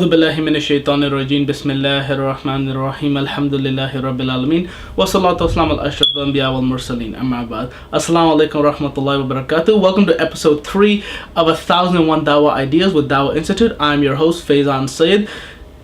أعوذ بالله من الشيطان الرجيم بسم الله الرحمن الرحيم الحمد لله رب العالمين والصلاة والسلام على أشرف الأنبياء والمرسلين أما بعد Assalamu alaikum wa rahmatullahi wa barakatuh. Welcome to episode 3 of 1001 Dawah Ideas with Dawah Institute. I'm your host Faizan Syed.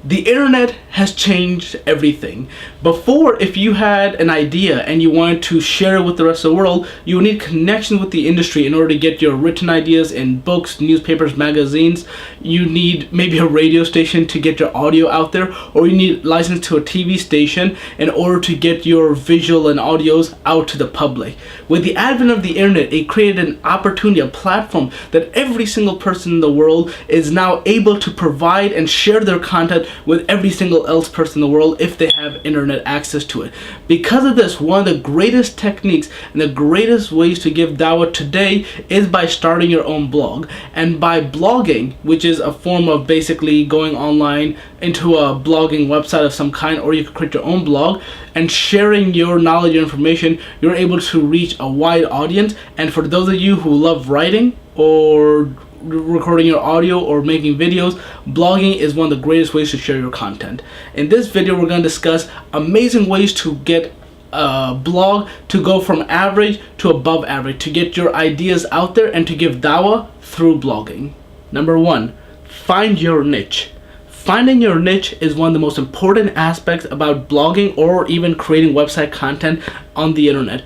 The internet has changed everything. Before, if you had an idea and you wanted to share it with the rest of the world, you would need connection with the industry in order to get your written ideas in books, newspapers, magazines. You need maybe a radio station to get your audio out there, or you need license to a TV station in order to get your visual and audios out to the public. With the advent of the internet, it created an opportunity, a platform that every single person in the world is now able to provide and share their content with every single else person in the world if they have internet access to it. Because of this, one of the greatest techniques and the greatest ways to give dawah today is by starting your own blog. And by blogging, which is a form of basically going online into a blogging website of some kind, or you can create your own blog, and sharing your knowledge and information, you're able to reach a wide audience. And for those of you who love writing or recording your audio or making videos, blogging is one of the greatest ways to share your content. In this video, we're going to discuss amazing ways to get a blog to go from average to above average, to get your ideas out there and to give dawah through blogging. Number 1, find your niche. Finding your niche is one of the most important aspects about blogging or even creating website content on the internet.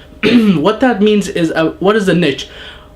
What that means is, what is a niche?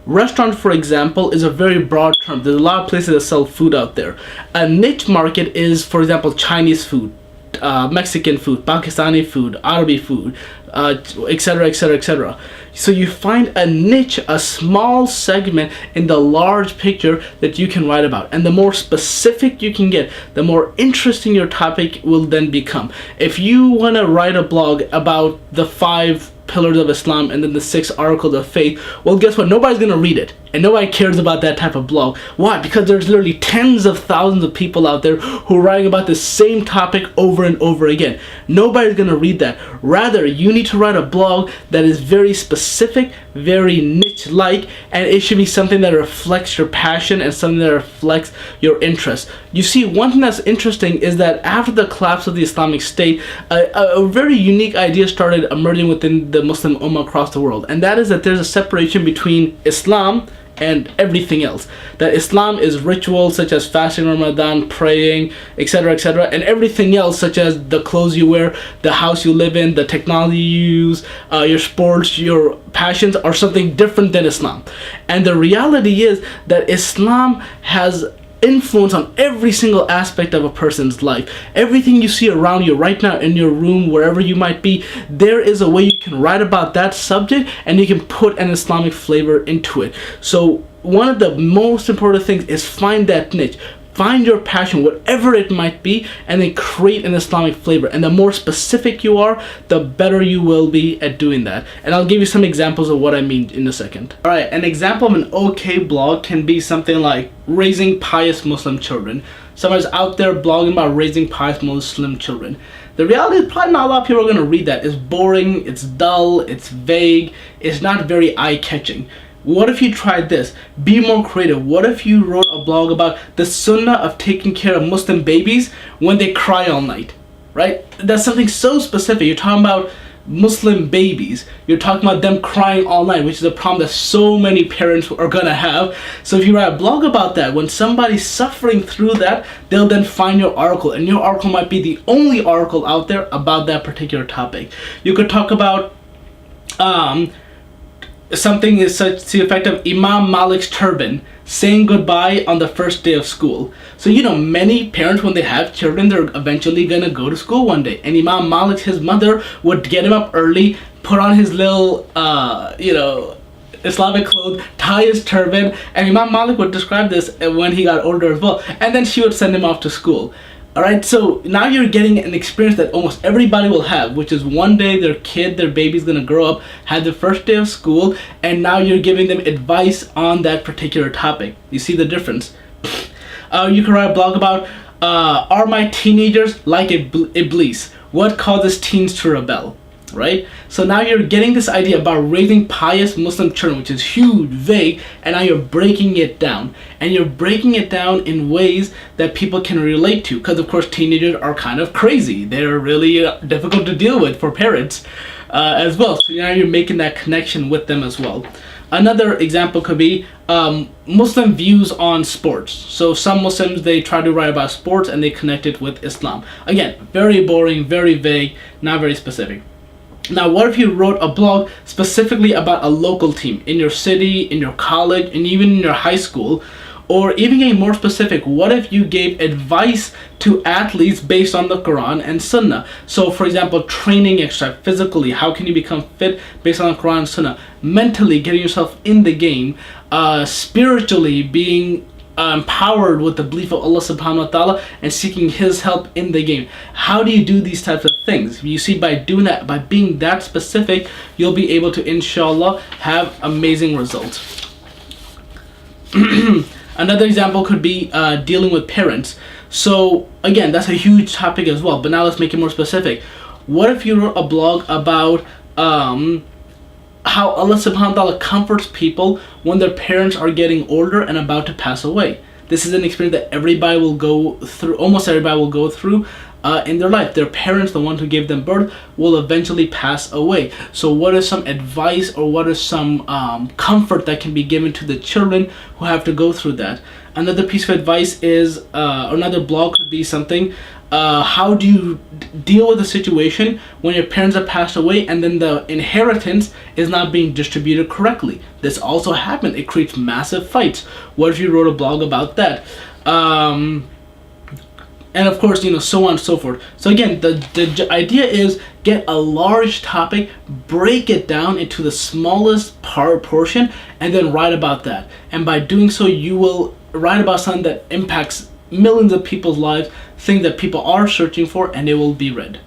Restaurant, for example, is a very broad term. There's a lot of places that sell food out there. A niche market is, for example, Chinese food, Mexican food, Pakistani food, Arabic food, etc., etc., etc. So you find a niche, a small segment in the large picture that you can write about. And the more specific you can get, the more interesting your topic will then become. If you want to write a blog about the 5 pillars of Islam and then the 6 articles of faith, well, guess what? Nobody's gonna read it, and nobody cares about that type of blog. Why? Because there's literally tens of thousands of people out there who are writing about the same topic over and over again. Nobody's gonna read that. Rather, you need to write a blog that is very specific, very niche-like, and it should be something that reflects your passion and something that reflects your interest. You see, one thing that's interesting is that after the collapse of the Islamic State, a very unique idea started emerging within the Muslim Ummah across the world, and that is that there's a separation between Islam and everything else. That Islam is rituals such as fasting, Ramadan, praying, etc., etc., and everything else such as the clothes you wear, the house you live in, the technology you use, your sports, your passions are something different than Islam. And the reality is that Islam has influence on every single aspect of a person's life. Everything you see around you right now in your room, wherever you might be, there is a way you can write about that subject and you can put an Islamic flavor into it. So one of the most important things is find that niche. Find your passion, whatever it might be, and then create an Islamic flavor. And the more specific you are, the better you will be at doing that. And I'll give you some examples of what I mean in a second. Alright, an example of an okay blog can be something like raising pious Muslim children. Someone's out there blogging about raising pious Muslim children. The reality is probably not a lot of people are going to read that. It's boring, it's dull, it's vague, it's not very eye-catching. What if you tried this? Be more creative. What if you wrote a blog about the sunnah of taking care of Muslim babies when they cry all night, right? That's something so specific. You're talking about Muslim babies. You're talking about them crying all night, which is a problem that so many parents are gonna have. So if you write a blog about that, when somebody's suffering through that, they'll then find your article, and your article might be the only article out there about that particular topic. You could talk about something is such to the effect of Imam Malik's turban, saying goodbye on the first day of school. So you know, many parents, when they have children, they're eventually gonna go to school one day, and Imam Malik, his mother, would get him up early, put on his little Islamic clothes, tie his turban, and Imam Malik would describe this when he got older as well, and then she would send him off to school. Alright, so now you're getting an experience that almost everybody will have, which is one day their baby's gonna grow up, have the first day of school, and now you're giving them advice on that particular topic. You see the difference? You can write a blog about, are my teenagers like Iblis? What causes teens to rebel? right? So now you're getting this idea about raising pious Muslim children, which is huge, vague, and now you're breaking it down. And you're breaking it down in ways that people can relate to, because of course teenagers are kind of crazy. They're really difficult to deal with for parents as well. So now you're making that connection with them as well. Another example could be Muslim views on sports. So some Muslims, they try to write about sports and they connect it with Islam. Again, very boring, very vague, not very specific. Now, what if you wrote a blog specifically about a local team in your city, in your college, and even in your high school? Or even getting more specific, what if you gave advice to athletes based on the Quran and Sunnah? So, for example, training extra physically, how can you become fit based on the Quran and Sunnah? Mentally, getting yourself in the game. Spiritually, being empowered with the belief of Allah subhanahu wa ta'ala and seeking His help in the game. How do you do these types of things? You see, by doing that, by being that specific, you'll be able to, inshallah, have amazing results. Another example could be dealing with parents. So again, that's a huge topic as well, but now let's make it more specific. What if you wrote a blog about how Allah subhanahu wa ta'ala comforts people when their parents are getting older and about to pass away? This is an experience that everybody will go through, almost everybody will go through in their life. Their parents, the ones who gave them birth, will eventually pass away. So what is some advice or what is some comfort that can be given to the children who have to go through that? Another piece of advice is, another blog could be something, how do you deal with a situation when your parents have passed away and then the inheritance is not being distributed correctly? This also happens. It creates massive fights. What if you wrote a blog about that? And of course, so on and so forth. So again, the idea is get a large topic, break it down into the smallest portion, and then write about that. And by doing so, you will write about something that impacts millions of people's lives, things that people are searching for, and it will be read.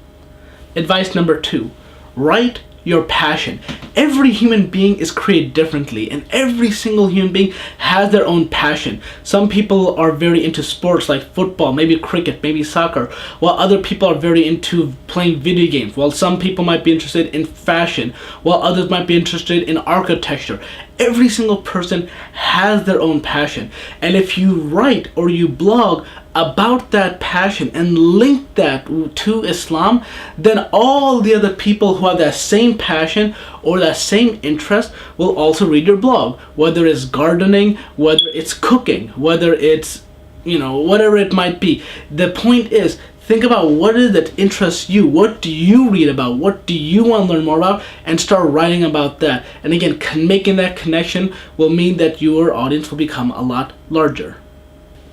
Advice number 2, write your passion. Every human being is created differently, and every single human being has their own passion. Some people are very into sports like football, maybe cricket, maybe soccer, while other people are very into playing video games. While some people might be interested in fashion, while others might be interested in architecture. Every single person has their own passion, and if you write or you blog about that passion and link that to Islam, then all the other people who have that same passion or that same interest will also read your blog, whether it's gardening, whether it's cooking, whether it's whatever it might be. The point is, think about what is that interests you. What do you read about? What do you want to learn more about? And start writing about that. And again, making that connection will mean that your audience will become a lot larger.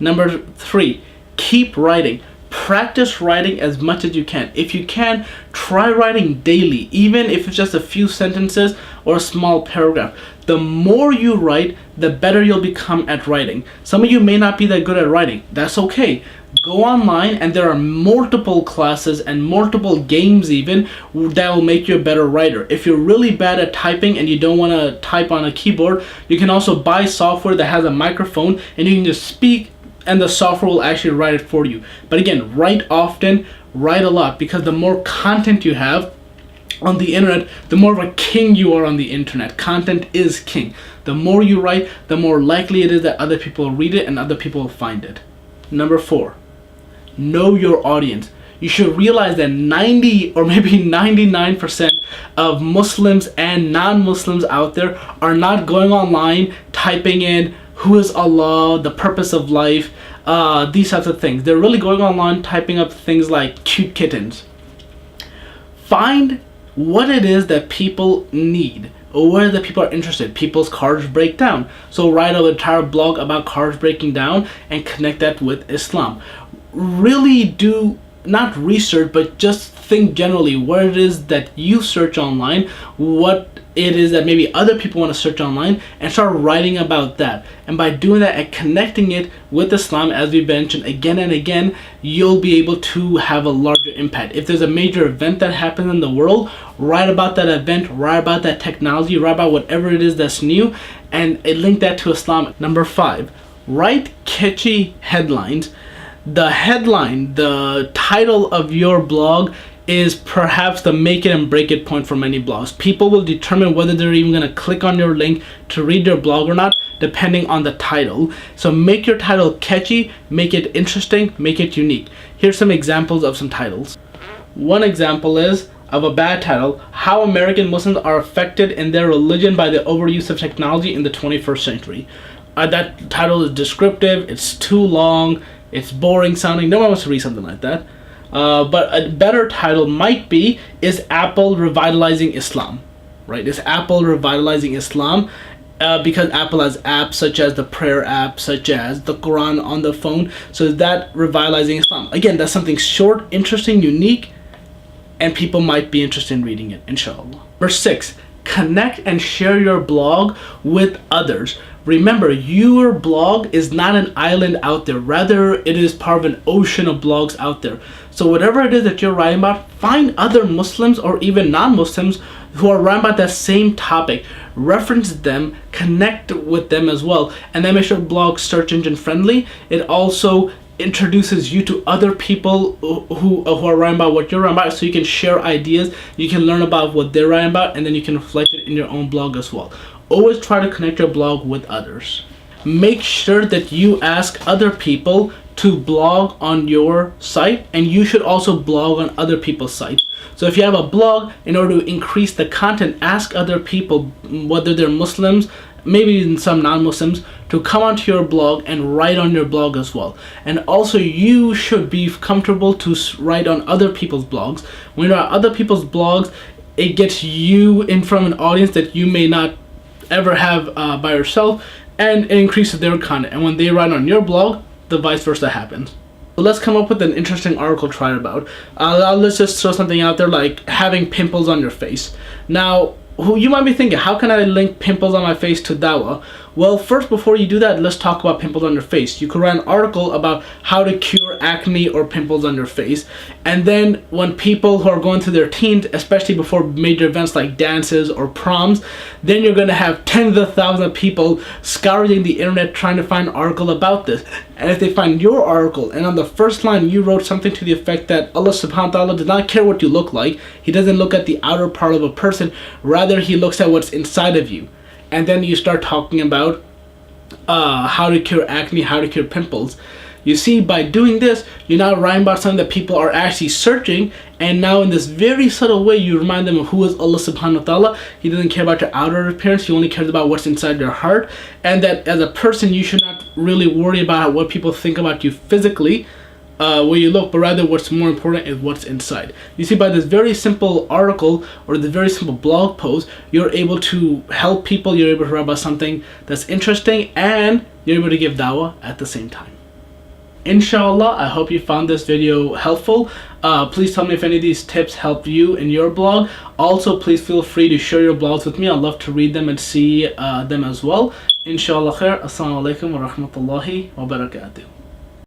Number 3, keep writing. Practice writing as much as you can. If you can, try writing daily, even if it's just a few sentences or a small paragraph. The more you write, the better you'll become at writing. Some of you may not be that good at writing. That's okay. Go online and there are multiple classes and multiple games even that will make you a better writer. If you're really bad at typing and you don't want to type on a keyboard, you can also buy software that has a microphone and you can just speak and the software will actually write it for you. But again, write often, write a lot, because the more content you have on the internet, the more of a king you are on the internet. Content is king. The more you write, the more likely it is that other people will read it and other people will find it. Number 4, know your audience. You should realize that 90 or maybe 99% of Muslims and non-Muslims out there are not going online typing in who is Allah, the purpose of life, these types of things. They're really going online typing up things like cute kittens. Find what it is that people need or where the people are interested. People's cars break down. So write an entire blog about cars breaking down and connect that with Islam. Really do not research, but just think generally what it is that you search online, what it is that maybe other people want to search online, and start writing about that. And by doing that and connecting it with Islam, as we mentioned again and again, you'll be able to have a larger impact. If there's a major event that happens in the world, write about that event, write about that technology, write about whatever it is that's new, and link that to Islam. Number 5, write catchy headlines. The headline, the title of your blog is perhaps the make it and break it point for many blogs. People will determine whether they're even going to click on your link to read your blog or not, depending on the title. So make your title catchy, make it interesting, make it unique. Here's some examples of some titles. One example is of a bad title: How American Muslims Are Affected in Their Religion by the Overuse of Technology in the 21st Century. That title is descriptive, it's too long, it's boring sounding, no one wants to read something like that. But a better title might be, Is Apple Revitalizing Islam? Right? Is Apple revitalizing Islam? Because Apple has apps such as the prayer app, such as the Quran on the phone. So is that revitalizing Islam? Again, that's something short, interesting, unique, and people might be interested in reading it, inshallah. Verse 6, connect and share your blog with others. Remember, your blog is not an island out there. Rather, it is part of an ocean of blogs out there. So whatever it is that you're writing about, find other Muslims or even non-Muslims who are writing about that same topic. Reference them, connect with them as well. And then make sure blog search engine friendly. It also introduces you to other people who are writing about what you're writing about, so you can share ideas, you can learn about what they're writing about, and then you can reflect it in your own blog as well. Always try to connect your blog with others. Make sure that you ask other people to blog on your site, and you should also blog on other people's sites. So if you have a blog, in order to increase the content, ask other people, whether they're Muslims, maybe even some non-Muslims, to come onto your blog and write on your blog as well. And also, you should be comfortable to write on other people's blogs. When you're on other people's blogs, it gets you in front of an audience that you may not ever have by yourself, and it increases their content. And when they write on your blog, the vice versa happens. So let's come up with an interesting article to write about. Let's just throw something out there like having pimples on your face. Now, you might be thinking, how can I link pimples on my face to Dawah? Well, first, before you do that, let's talk about pimples on your face. You could write an article about how to cure acne or pimples on your face. And then when people who are going through their teens, especially before major events like dances or proms, then you're going to have tens of thousands of people scouring the internet trying to find an article about this. And if they find your article, and on the first line you wrote something to the effect that Allah subhanahu wa ta'ala does not care what you look like, He doesn't look at the outer part of a person, rather He looks at what's inside of you. And then you start talking about how to cure acne, how to cure pimples. You see, by doing this, you're now writing about something that people are actually searching, and now in this very subtle way, you remind them of who is Allah subhanahu wa ta'ala. He doesn't care about your outer appearance, He only cares about what's inside your heart, and that as a person, you should not really worry about what people think about you physically, where you look, but rather what's more important is what's inside. You see, by this very simple article or the very simple blog post, you're able to help people, you're able to write about something that's interesting, and you're able to give dawah at the same time. Inshallah, I hope you found this video helpful. Please tell me if any of these tips helped you in your blog. Also, please feel free to share your blogs with me. I'd love to read them and see them as well. Inshallah khair. Assalamu alaikum wa rahmatullahi wa barakatuh.